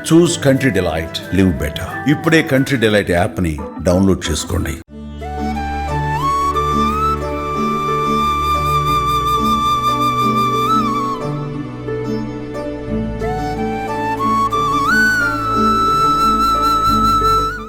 చూస్ country delight, live better. ఇప్పుడే country delight app ని download చేసుకోండి.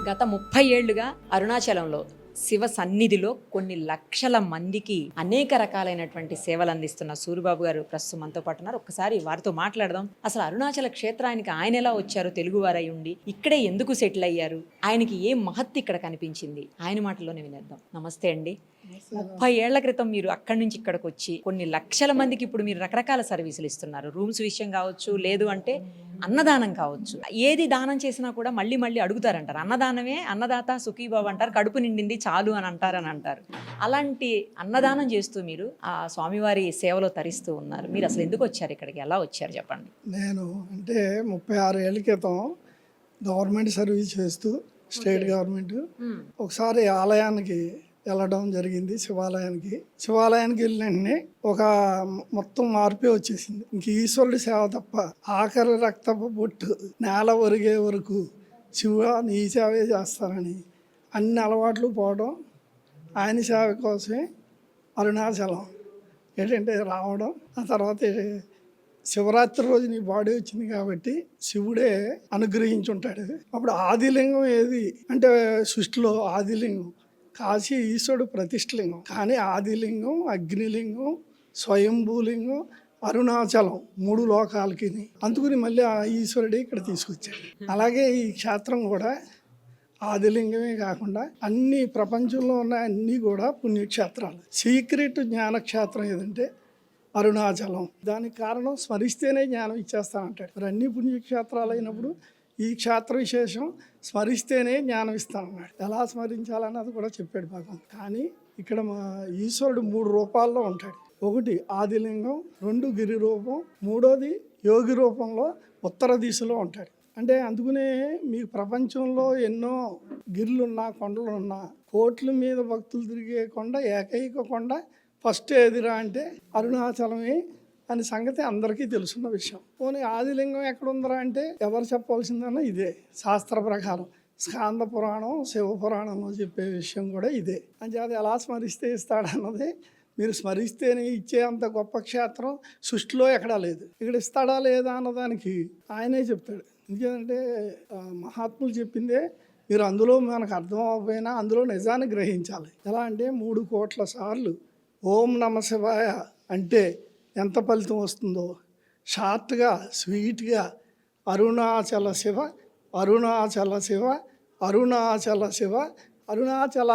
గత 30 ఏళ్లుగా అరుణాచలంలో శివ సన్నిధిలో కొన్ని లక్షల మందికి అనేక రకాలైనటువంటి సేవలు అందిస్తున్న సూరిబాబు గారు ప్రస్తుతం మనతో పాటు ఉన్నారు. ఒక్కసారి వారితో మాట్లాడదాం. అసలు అరుణాచల క్షేత్రానికి ఆయన ఎలా వచ్చారు, తెలుగువారై ఉండి ఇక్కడే ఎందుకు సెటిల్ అయ్యారు, ఆయనకి ఏ మహత్తి ఇక్కడ కనిపించింది, ఆయన మాటల్లోనే వినేద్దాం. నమస్తే అండి. 30 ఏళ్ల క్రితం మీరు అక్కడి నుంచి ఇక్కడికి వచ్చి కొన్ని లక్షల మందికి ఇప్పుడు మీరు రకరకాల సర్వీసులు ఇస్తున్నారు. రూమ్స్ విషయం కావచ్చు, లేదు అంటే అన్నదానం కావచ్చు. ఏది దానం చేసినా కూడా మళ్ళీ మళ్ళీ అడుగుతారంటారు. అన్నదానమే అన్నదాత సుఖీబాబు అంటారు, కడుపు నిండింది చాలు అని అంటారు. అలాంటి అన్నదానం చేస్తూ మీరు ఆ స్వామివారి సేవలో తరిస్తూ ఉన్నారు. మీరు అసలు ఎందుకు వచ్చారు ఇక్కడికి, ఎలా వచ్చారు చెప్పండి. నేను అంటే 36 ఏళ్ళ క్రితం గవర్నమెంట్ సర్వీస్ చేస్తూ స్టేట్ గవర్నమెంట్ ఒకసారి ఆలయానికి వెళ్ళడం జరిగింది. శివాలయానికి వెళ్ళిన ఒక మొత్తం మార్పే వచ్చేసింది. ఇంక ఈశ్వరుడి సేవ తప్ప ఆఖరి రక్తపు బొట్టు నేల ఒరిగే వరకు శివ నీ సేవే చేస్తానని అన్ని అలవాట్లు పోవడం, ఆయన సేవ కోసమే అరుణాచలం ఏంటంటే రావడం. ఆ తర్వాత శివరాత్రి రోజు నీ బాడీ వచ్చింది కాబట్టి శివుడే అనుగ్రహించుంటాడు. అప్పుడు ఆదిలింగం ఏది అంటే సృష్టిలో ఆదిలింగం కాశీ ఈశ్వరుడు ప్రతిష్ఠలింగం, కానీ ఆదిలింగం, అగ్నిలింగం, స్వయంభూలింగం, అరుణాచలం 3 లోకాలకి. అందుకుని మళ్ళీ ఆ ఈశ్వరుడే ఇక్కడ తీసుకొచ్చాడు. అలాగే ఈ క్షేత్రం కూడా ఆదిలింగమే కాకుండా అన్ని ప్రపంచంలో ఉన్న అన్నీ కూడా పుణ్యక్షేత్రాలు. సీక్రెట్ జ్ఞానక్షేత్రం ఏదంటే అరుణాచలం. దానికి కారణం స్మరిస్తేనే జ్ఞానం ఇచ్చేస్తానంటాడు. మరి అన్ని పుణ్యక్షేత్రాలు అయినప్పుడు ఈ క్షేత్ర విశేషం స్మరిస్తేనే జ్ఞానం ఇస్తానన్నాడు. ఎలా స్మరించాలన్నది కూడా చెప్పాడు భాగం. కానీ ఇక్కడ మా ఈశ్వరుడు 3 రూపాల్లో ఉంటాడు. 1 ఆదిలింగం, 2 గిరి రూపం, 3వది యోగి రూపంలో ఉత్తర దిశలో ఉంటాడు. అంటే అందుకనే మీకు ప్రపంచంలో ఎన్నో గిర్లున్నా కొండలున్నా కోట్ల మీద భక్తులు తిరిగే కొండ, ఏకైక కొండ ఫస్ట్ ఏదిరా అంటే అరుణాచలమే అనే సంగతి అందరికీ తెలుసున్న విషయం. పోనీ ఆదిలింగం ఎక్కడుందరా అంటే ఎవరు చెప్పవలసిందన్నా ఇదే. శాస్త్ర ప్రకారం స్కాంద పురాణం, శివపురాణంలో చెప్పే విషయం కూడా ఇదే. అంచేది ఎలా స్మరిస్తే ఇస్తాడన్నది మీరు స్మరిస్తేనే ఇచ్చే అంత గొప్ప క్షేత్రం సృష్టిలో ఎక్కడా లేదు. ఇక్కడ ఇస్తాడా లేదా అన్నదానికి ఆయనే చెప్తాడు. ఎందుకంటే మహాత్ములు చెప్పిందే మీరు అందులో మనకు అర్థం అవ్వకపోయినా అందులో నిజాన్ని గ్రహించాలి. ఎలా అంటే 3 కోట్ల సార్లు ఓం నమ శివాయ అంటే ఎంత ఫలితం వస్తుందో షార్ట్గా స్వీట్గా అరుణాచల శివ, అరుణాచల శివ, అరుణాచల శివ, అరుణాచల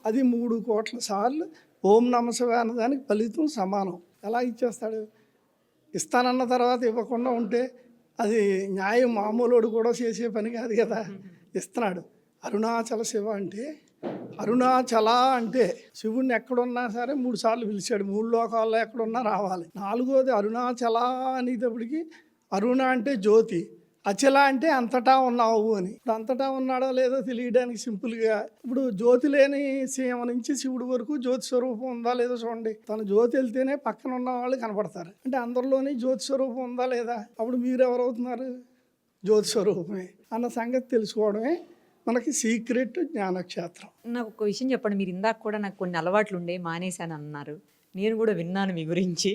అది 3 కోట్ల సార్లు ఓం నమ శివ అన్నదానికి ఫలితం సమానం. ఎలా ఇచ్చేస్తాడు? ఇస్తానన్న తర్వాత ఇవ్వకుండా ఉంటే అది న్యాయం. మామూలుడు కూడా చేసే పని కాదు కదా. ఇస్తున్నాడు. అరుణాచల శివ అంటే అరుణాచల అంటే శివుణ్ణి ఎక్కడున్నా సరే 3 సార్లు పిలిచాడు. 3 లోకాల్లో ఎక్కడున్నా రావాలి. 4వది అరుణాచల అనేటప్పటికి అరుణ అంటే జ్యోతి, అచల అంటే అంతటా ఉన్నావు అని. ఇప్పుడు అంతటా ఉన్నాడో లేదో తెలియడానికి సింపుల్గా ఇప్పుడు జ్యోతి లేని సీమ నుంచి శివుడి వరకు జ్యోతి స్వరూపం ఉందా లేదో చూడండి. తన జ్యోతి వెళ్తేనే పక్కన ఉన్న వాళ్ళు కనపడతారు. అంటే అందరిలోని జ్యోతి స్వరూపం ఉందా లేదా? అప్పుడు మీరు ఎవరవుతున్నారు? జ్యోతి స్వరూపమే అన్న సంగతి తెలుసుకోవడమే మనకి సీక్రెట్ జ్ఞానక్షేత్రం. నాకు ఒక విషయం చెప్పండి. మీరు ఇందాక కూడా నాకు కొన్ని అలవాట్లు ఉండే మానేశాను అన్నారు. నేను కూడా విన్నాను మీ గురించి.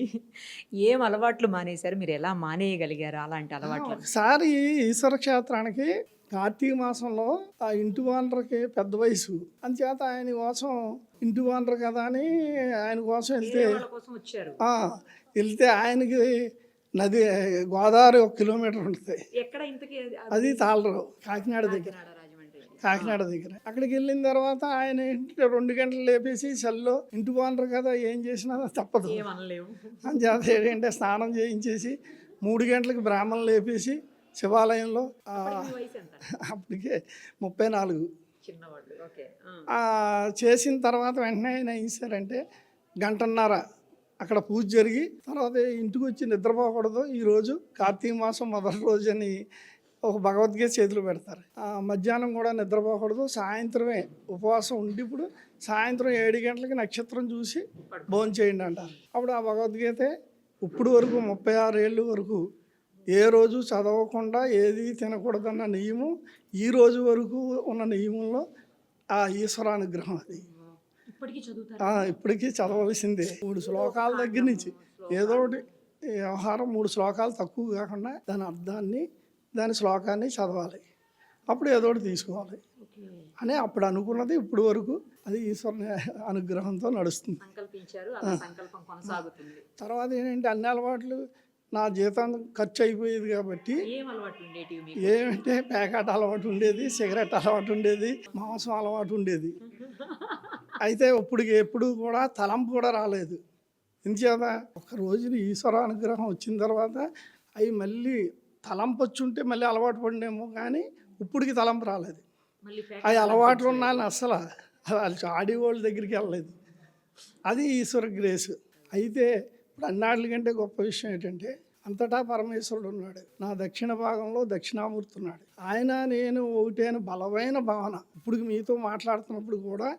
ఏం అలవాట్లు మానేశారు, మీరు ఎలా మానేయగలిగారు అలాంటి అలవాట్లు? ఒకసారి ఈశ్వర క్షేత్రానికి కార్తీక మాసంలో ఆ ఇంటి వానరకి పెద్ద వయసు, అందుచేత ఆయన కోసం ఇంటి వానరు కదా అని ఆయన కోసం వెళ్తే ఆయనకి నది గోదావరి 1 కిలోమీటర్ ఉంటుంది. అది తాళరావు, కాకినాడ దగ్గర. అక్కడికి వెళ్ళిన తర్వాత ఆయన 2 గంటలు లేపేసి సెల్లో ఇంటి బాగుంటారు కదా ఏం చేసినా తప్పదు అని చేత ఏంటంటే స్నానం చేయించేసి 3 గంటలకు బ్రాహ్మణులు లేపేసి శివాలయంలో అప్పటికే 34 చేసిన తర్వాత వెంటనే ఆయన ఏం చేశారంటే 1.5 గంట అక్కడ పూజ జరిగి తర్వాత ఇంటికి వచ్చి నిద్రపోకూడదు, ఈరోజు కార్తీక మాసం మొదటి రోజు అని ఒక భగవద్గీత చేతులు పెడతారు. మధ్యాహ్నం కూడా నిద్రపోకూడదు, సాయంత్రమే ఉపవాసం ఉండి ఇప్పుడు సాయంత్రం 7 గంటలకి నక్షత్రం చూసి భోజనం చేయండి అంటారు. అప్పుడు ఆ భగవద్గీత ఇప్పుడు వరకు 36 ఏళ్ళ వరకు ఏ రోజు చదవకుండా ఏది తినకూడదన్న నియమం ఈ రోజు వరకు ఉన్న నియమంలో ఆ ఈశ్వరానుగ్రహం అది. ఇప్పటికీ చదువుతారు? ఇప్పటికీ చదవలసిందే. 3 శ్లోకాల దగ్గర నుంచి ఏదో ఒకటి వ్యవహారం 3 శ్లోకాలు తక్కువ కాకుండా దాని అర్థాన్ని దాని శ్లోకాన్ని చదవాలి. అప్పుడు ఏదో ఒకటి తీసుకోవాలి అని అప్పుడు అనుకున్నది ఇప్పుడు వరకు అది ఈశ్వరుని అనుగ్రహంతో నడుస్తుంది. సంకల్పించారు, అలా సంకల్పం కొనసాగుతుంది. తర్వాత ఏంటంటే అన్ని అలవాట్లు నా జీతం ఖర్చు అయిపోయేది కాబట్టి ఏం అలవాట్లు ఉండేటివి మీకు? ఏమంటే ప్యాకెట్ అలవాటు ఉండేది, సిగరెట్ అలవాటు ఉండేది, మాంసం అలవాటు ఉండేది. అయితే ఎప్పుడు కూడా తలంపు కూడా రాలేదు. ఎందుచేత ఒక రోజున ఈశ్వర అనుగ్రహం వచ్చిన తర్వాత అవి మళ్ళీ తలంపు వచ్చి ఉంటే మళ్ళీ అలవాటు పడినేమో, కానీ ఇప్పటికి తలంపు రాలేదు. అవి అలవాట్లు ఉన్నాను అసలు ఆడేవాళ్ళ దగ్గరికి వెళ్ళలేదు. అది ఈశ్వర గ్రేస్. అయితే ఇప్పుడు అన్నాళ్ళకంటే గొప్ప విషయం ఏంటంటే అంతటా పరమేశ్వరుడు ఉన్నాడు. నా దక్షిణ భాగంలో దక్షిణామూర్తి ఉన్నాడు. ఆయన నేను ఒకటే అని బలమైన భావన. ఇప్పుడు మీతో మాట్లాడుతున్నప్పుడు కూడా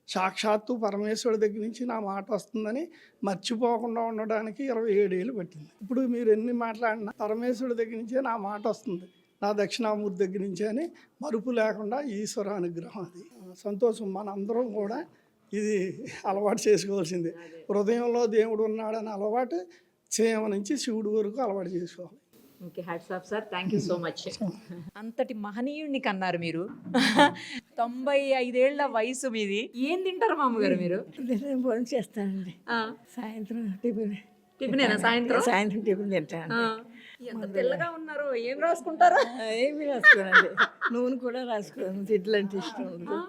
సాక్షాత్తు పరమేశ్వరుడి దగ్గర నుంచి నా మాట వస్తుందని మర్చిపోకుండా ఉండడానికి 27 ఏళ్ళు పట్టింది. ఇప్పుడు మీరు ఎన్ని మాట్లాడినా పరమేశ్వరుడి దగ్గర నుంచే నా మాట వస్తుంది, నా దక్షిణామూర్తి దగ్గర నుంచే అని మరుపు లేకుండా ఈశ్వర అనుగ్రహం. అది సంతోషం. మనందరం కూడా ఇది అలవాటు చేసుకోవాల్సిందే. హృదయంలో దేవుడు ఉన్నాడని అలవాటు చేయ నుంచి శివుడి వరకు అలవాటు చేసుకోవాలి. Okay, hats off sir, thank you so much. అంతటి మహనీయుడిని కన్నారు మీరు. 95 ఏళ్ల వయసు మీది. ఏం తింటారు మామగారు మీరు? భోజనం చేస్తానండి. సాయంత్రం టిఫినేనా? సాయంత్రం టిఫిన్ తింటాను. ఎంత తెల్లగా ఉన్నారు, ఏం రాసుకుంటారా? ఏమి రాసుకోనండి, నూనె కూడా రాసుకోను. తిట్లు అంటే ఇష్టం ఉండదు.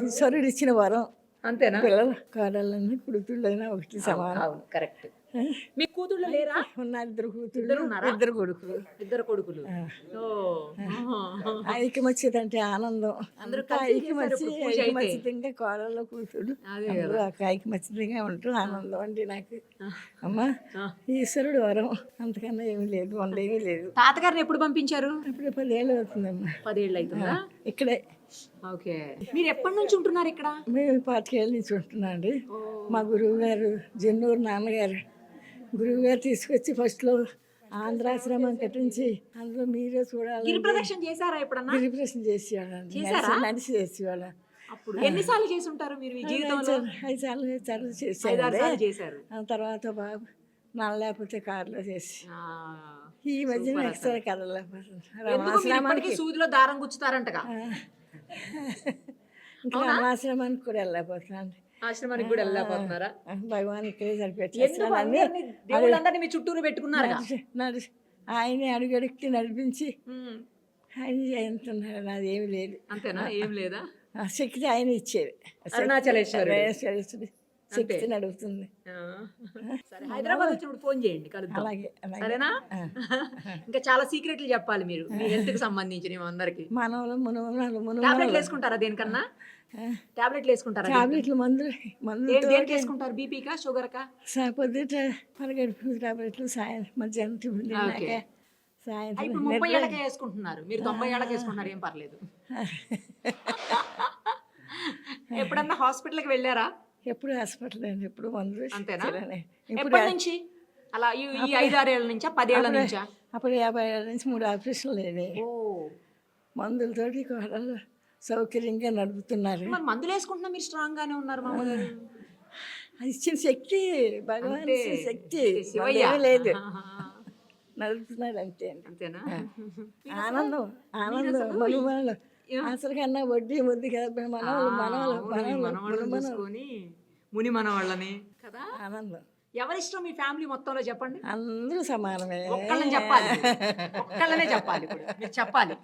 ఈశ్వరుడు ఇచ్చిన వరం అంతేనా? పిల్లలు కాడాలన్నీ కుడుతుళ్ళైనా ఒకటి సమానం. అవును, కరెక్ట్. మీ కూతుళ్ళు లేరా? ఉన్నారు, 2 కూతుళ్ళు, 2 కొడుకులు. 2 కొడుకులు. ఐక్యమచ్చిదంటే ఆనందం. ఐక్యమచ్చితంగా కోడల్లో కూతుడు ఐక్యమచ్చితంగా ఉంటూ ఆనందం అండి నాకు. అమ్మా ఈశ్వరుడు వరం, అంతకన్నా ఏమి లేదు, వందేమీ లేదు. తాతగారిని ఎప్పుడు పంపించారు? ఇప్పుడు 10 ఏళ్ళు అవుతుందమ్మా. 10 ఏళ్ళు అవుతుందా? ఇక్కడే. ఓకే, మీరు ఎప్పటి నుంచి ఉంటున్నారు ఇక్కడ? మేము 25 ఏళ్ళ నుంచి ఉంటున్నాం అండి. మా గురువు గారు జన్నూరు నాన్నగారు గురువు గారు తీసుకొచ్చి ఫస్ట్లో ఆంధ్రాశ్రమం కట్టించి అందులో మీరే చూడాలి. గిరి ప్రదక్షిణ చేశారా ఎప్పుడన్నా? గిరి ప్రదక్షిణ చేసేవాళ్ళండి, నడిచి చేసేవాళ్ళం. అప్పుడు ఎన్నిసార్లు చేసి ఉంటారు మీరు ఈ జీవితంలో? 5 సార్లు చేశారు. తర్వాత బాబు లేకపోతే కారులో చేసి ఈ మధ్యన ఎక్స్ట్రా కదలేకపోతుంది. సూదిలో దారం గుచ్చుతారంటగా. ఇంకా రమణాశ్రమానికి కూడా వెళ్ళలేకపోతున్నాను. ఆశ్రమానికి కూడా వెళ్ళలేకపోతున్నారా? భగవాన్ ఇక్కడే సరిపెట్టి దేవుళ్ళందరినీ మీ చుట్టూరు పెట్టుకున్నారు. ఆయనే అడుగడుక్కి నడిపించి ఆయన చేస్తున్నాడు. నాది ఏమి లేదు. అంతేనా? ఏం లేదా? శక్తి ఆయన ఇచ్చేది. అరుణాచలేశ్వరుడు శక్తిని అడుగుతుంది. సరే, హైదరాబాద్ వచ్చినప్పుడు ఫోన్ చేయండి, కలుద్దాం. అలాగే, సరేనా? ఇంకా చాలా సీక్రెట్లు చెప్పాలి మీరు మీ హెల్త్ కి సంబంధించి అందరికి. టాబ్లెట్లు వేసుకుంటారా? దేనికన్నా టాబ్లెట్లు వేసుకుంటారా? టాబ్లెట్లు మందులు దేనికి వేసుకుంటారు? బీపీకా, షుగర్ కా? పొద్దుట పరగడుపు టాబ్లెట్లు, మధ్యాహ్నం టిఫిన్ సాయంత్రం. ఇప్పుడు 30 ఏళ్ళకే వేసుకుంటున్నారు, మీరు 90 ఏళ్ళకి వేసుకుంటున్నారు, ఏం పర్లేదు. ఎప్పుడన్నా హాస్పిటల్కి వెళ్ళారా? ఎప్పుడు హాస్పిటల్ అండి, ఎప్పుడు మందులు. అంతేనా? ఎప్పటి నుంచి అలా? ఈ 5-6 ఏళ్ళ నుంచా, 10 ఏళ్ళ నుంచా? అప్పుడు 50 ఏళ్ళ నుంచి 3 ఆపరేషన్లు అయినాయి. మందులతోటి కోడలు సౌకర్యంగా నడుపుతున్నారు. మరి మందులు వేసుకుంటున్నా మీరు స్ట్రాంగ్ గానే ఉన్నారు మామగారు. ఇచ్చిన శక్తి, భగవాన్ శక్తి లేదు, నడుపుతున్నాడు అంతే. అంతేనా? ఆనందం మనుమలు అసలు కన్నా వడ్డీ ముద్దు కదా. ముని మనవాళ్ళని కదా. ఆనందం. ఎవరిష్టం మీ ఫ్యామిలీ మొత్తంలో చెప్పండి? అందరూ సమానమే. ఒక్కళ్ళని చెప్పాలి, ఒక్కళ్ళనే చెప్పాలి. ఇప్పుడు మీరు చెప్పాలి,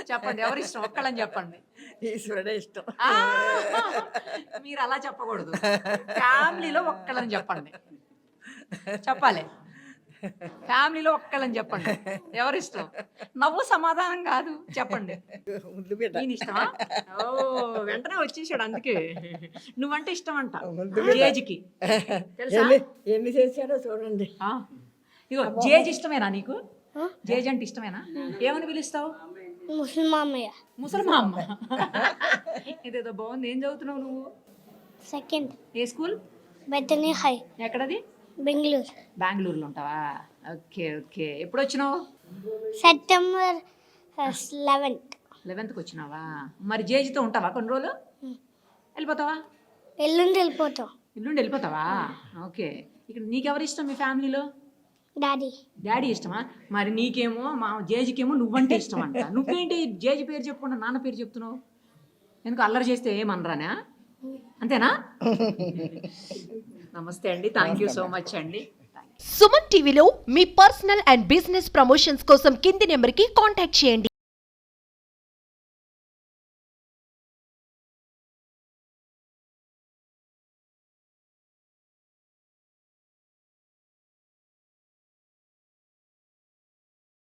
చెప్పండి ఎవరిష్టం, ఒక్కళ్ళని చెప్పండి. ఈశ్వరుడే ఇష్టం. మీరు అలా చెప్పకూడదు, ఫ్యామిలీలో ఒక్కళ్ళని చెప్పండి. చెప్పాలి, ఫ్యామిలీలో ఒక్కళ్ళని చెప్పండి ఎవరిష్టం. నవ్వు సమాధానం కాదు, చెప్పండి. నేను ఇష్టమా? ఓ, వెంటనే వచ్చేసాడు. అందుకే నువ్వంటే ఇష్టం అంట జేజ్కి. తెలుసా ఎన్ని చేశాడో చూడండి. ఇగో జేజ్ ఇష్టమేనా నీకు? జేజ్ అంటే ఇష్టమేనా? ఏమని పిలుస్తావు? ముసల్మా అమ్మ. ఇదేదో బాగుంది. ఏం చదువుతున్నావు నువ్వు? సెకండ్. ఏ స్కూల్? బెత్తనీ హై. ఎక్కడది? బెంగళూరు. బెంగళూరులో ఉంటావా? ఓకే ఓకే, ఎప్పుడు వచ్చినావు? సెప్టెంబర్ 11th 11th వచ్చినావా? మరి జేజీతో ఉంటావా కొన్ని రోజులు? వెళ్ళిపోతావా? ఎల్లుండి వెళ్ళిపోతాం. ఎల్లుండి వెళ్ళిపోతావా? ఓకే. ఇక్కడ నీకెవరు ఇష్టం మీ ఫ్యామిలీలో? డాడీ డాడీ ఇష్టమా? మరి నీకేమో మా జేజీకేమో నువ్వంటే ఇష్టం అంట. నువ్వేంటి జేజీ పేరు చెప్పకుండా నాన్న పేరు చెప్తున్నావు? ఎందుకు అల్లరి చేస్తే ఏమనరానా? అంతేనా? నమస్తే అండి, థ్యాంక్ యూ సో మచ్ అండి. సుమన్ టీవీలో మీ పర్సనల్ అండ్ బిజినెస్ ప్రమోషన్స్ కోసం కింది నెంబర్కి కాంటాక్ట్ చేయండి.